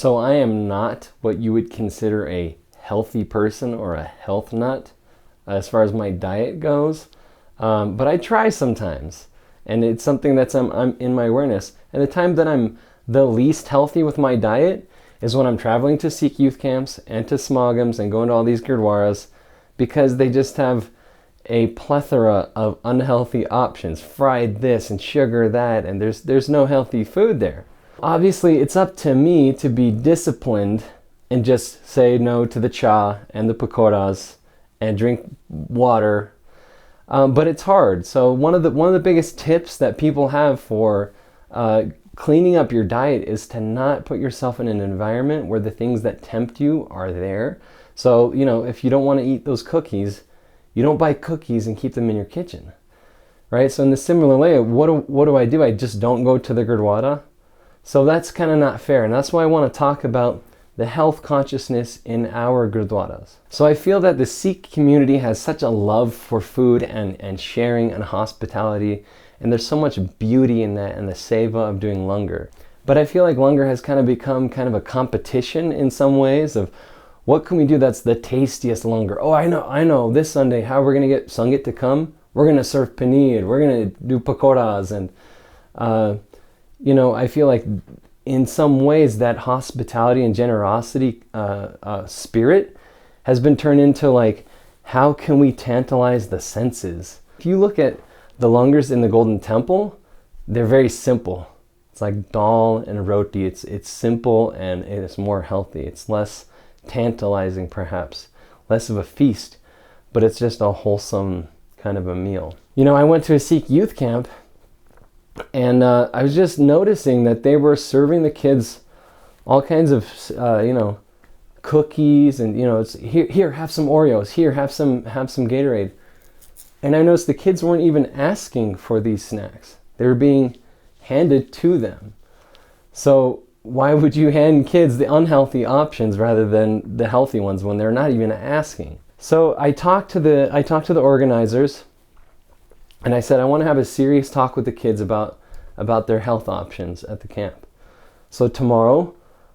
So I am not what you would consider a healthy person or a health nut as far as my diet goes. But I try sometimes, and it's something that's I'm in my awareness. And the time that I'm the least healthy with my diet is when I'm traveling to Sikh youth camps and to smogams and going to all these Gurdwaras, because they just have a plethora of unhealthy options, fried this and sugar that, and there's no healthy food there. Obviously, it's up to me to be disciplined and just say no to the cha and the pakoras and drink water. But it's hard. So one of the biggest tips that people have for cleaning up your diet is to not put yourself in an environment where the things that tempt you are there. So, if you don't want to eat those cookies, you don't buy cookies and keep them in your kitchen, right? So in the similar way, what do? I just don't go to the Gurdwara. So that's kind of not fair. And that's why I want to talk about the health consciousness in our Gurdwaras. So I feel that the Sikh community has such a love for food and sharing and hospitality. And there's so much beauty in that and the seva of doing langar. But I feel like langar has kind of become kind of a competition in some ways of what can we do that's the tastiest langar? Oh, I know, this Sunday, how we're going to get Sangat to come? We're going to serve paneer, we're going to do pakoras. And, I feel like in some ways that hospitality and generosity spirit has been turned into like, how can we tantalize the senses? If you look at the langars in the Golden Temple, they're very simple. It's like dal and roti. It's simple and it's more healthy. It's less tantalizing, perhaps, less of a feast, but it's just a wholesome kind of a meal. I went to a Sikh youth camp, and I was just noticing that they were serving the kids all kinds of cookies, and it's here, have some Oreos, here, have some Gatorade. And I noticed the kids weren't even asking for these snacks. They were being handed to them. So why would you hand kids the unhealthy options rather than the healthy ones when they're not even asking? So I talked to the organizers, and I said I want to have a serious talk with the kids about their health options at the camp. So tomorrow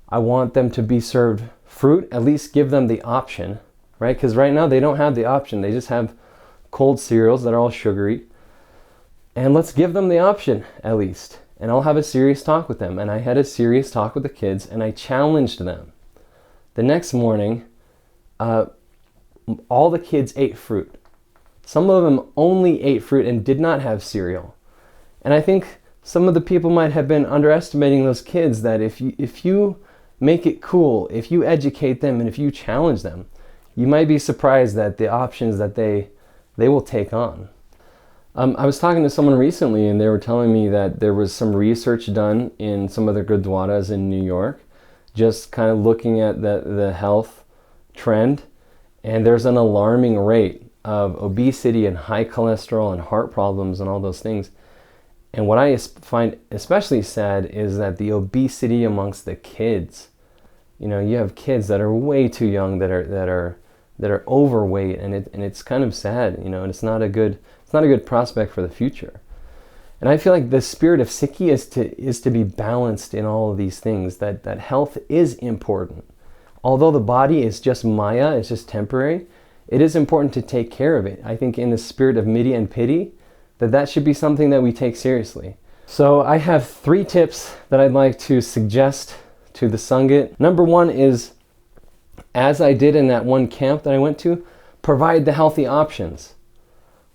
I want them to be served fruit, at least give them the option, right? Because right now they don't have the option. They just have cold cereals that are all sugary. And let's give them the option at least. And I'll have a serious talk with them. And I had a serious talk with the kids, and I challenged them. The next morning, all the kids ate fruit. Some of them only ate fruit and did not have cereal. And I think some of the people might have been underestimating those kids, that if you make it cool, if you educate them, and if you challenge them, you might be surprised that the options that they will take on. I was talking to someone recently, and they were telling me that there was some research done in some of the Gurdwaras in New York, just kind of looking at the health trend, and there's an alarming rate of obesity and high cholesterol and heart problems and all those things. And what I find especially sad is that the obesity amongst the kids. You have kids that are way too young that are overweight, and it's kind of sad, and it's not a good prospect for the future. And I feel like the spirit of Sikhi is to be balanced in all of these things, that health is important. Although the body is just maya, it's just temporary, it is important to take care of it. I think in the spirit of midi and pity, that should be something that we take seriously. So I have 3 tips that I'd like to suggest to the Sangat. Number 1 is, as I did in that one camp that I went to, provide the healthy options.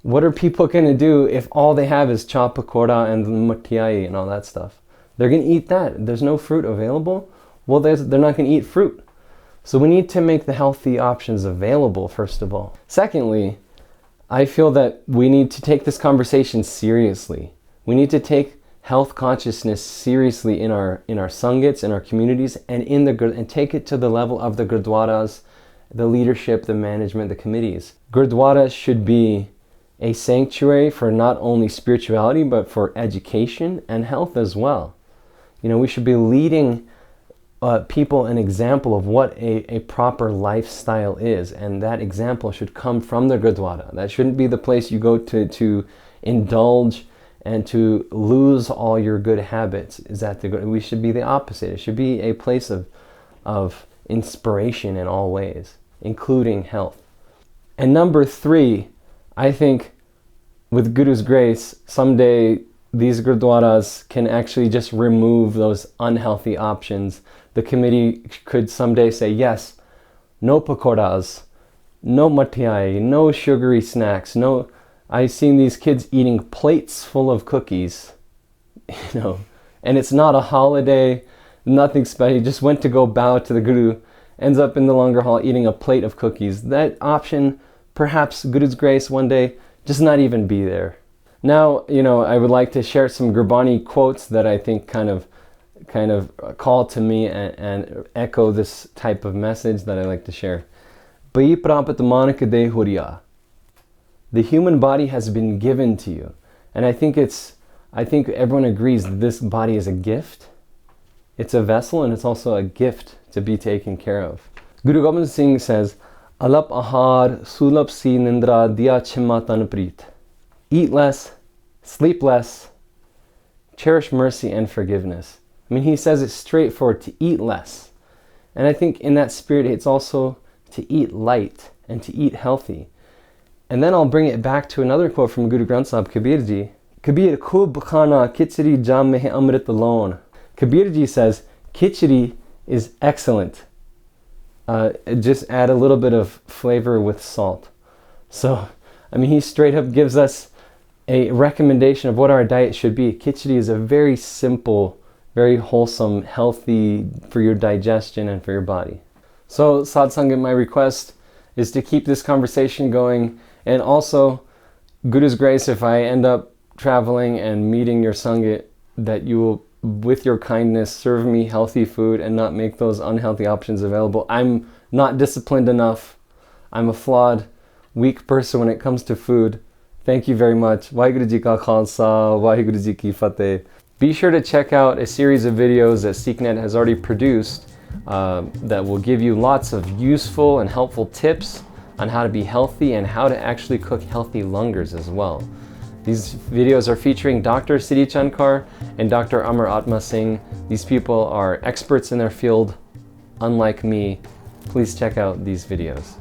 What are people going to do if all they have is cha pakora and matiai and all that stuff? They're going to eat that. There's no fruit available. Well, they're not going to eat fruit. So we need to make the healthy options available, first of all. Secondly, I feel that we need to take this conversation seriously. We need to take health consciousness seriously in our sangats, in our communities, and take it to the level of the Gurdwaras, the leadership, the management, the committees. Gurdwaras should be a sanctuary for not only spirituality, but for education and health as well. We should be leading people an example of what a proper lifestyle is, and that example should come from the Gurdwara. That shouldn't be the place you go to indulge and to lose all your good habits. We should be the opposite. It should be a place of of inspiration in all ways, including health. And number 3, I think with Guru's grace, someday these Gurdwaras can actually just remove those unhealthy options. The committee could someday say, yes, no pakoras, no mathiai, no sugary snacks, no. I've seen these kids eating plates full of cookies, and it's not a holiday, nothing special. He just went to go bow to the Guru, ends up in the Langar Hall eating a plate of cookies. That option, perhaps Guru's grace one day, just not even be there. Now, I would like to share some Gurbani quotes that I think kind of call to me and echo this type of message that I like to share. The human body has been given to you. And I think everyone agrees that this body is a gift. It's a vessel, and it's also a gift to be taken care of. Guru Gobind Singh says, Alap ahar sulap si nindra diya chimma tanpreet. Eat less, sleep less, cherish mercy and forgiveness. I mean, he says it straightforward, to eat less. And I think in that spirit, it's also to eat light and to eat healthy. And then I'll bring it back to another quote from Guru Granth Sahib, Kabir ji. Kabir khub khana khichdi jam mein hai amrit alone. Kabir ji says, khichdi is excellent. Just add a little bit of flavor with salt. So, I mean, he straight up gives us a recommendation of what our diet should be. Khichdi is a very simple, very wholesome, healthy for your digestion and for your body. So, Sadh Sangat, my request is to keep this conversation going, and also, Guru's grace, if I end up traveling and meeting your Sangat, that you will, with your kindness, serve me healthy food and not make those unhealthy options available. I'm not disciplined enough. I'm a flawed, weak person when it comes to food. Thank you very much. Waheguru Ji Ka Khalsa, Waheguru Ji Ki Fateh. Be sure to check out a series of videos that SikhNet has already produced that will give you lots of useful and helpful tips on how to be healthy and how to actually cook healthy langars as well. These videos are featuring Dr. Siri Chankar and Dr. Amar Atma Singh. These people are experts in their field, unlike me. Please check out these videos.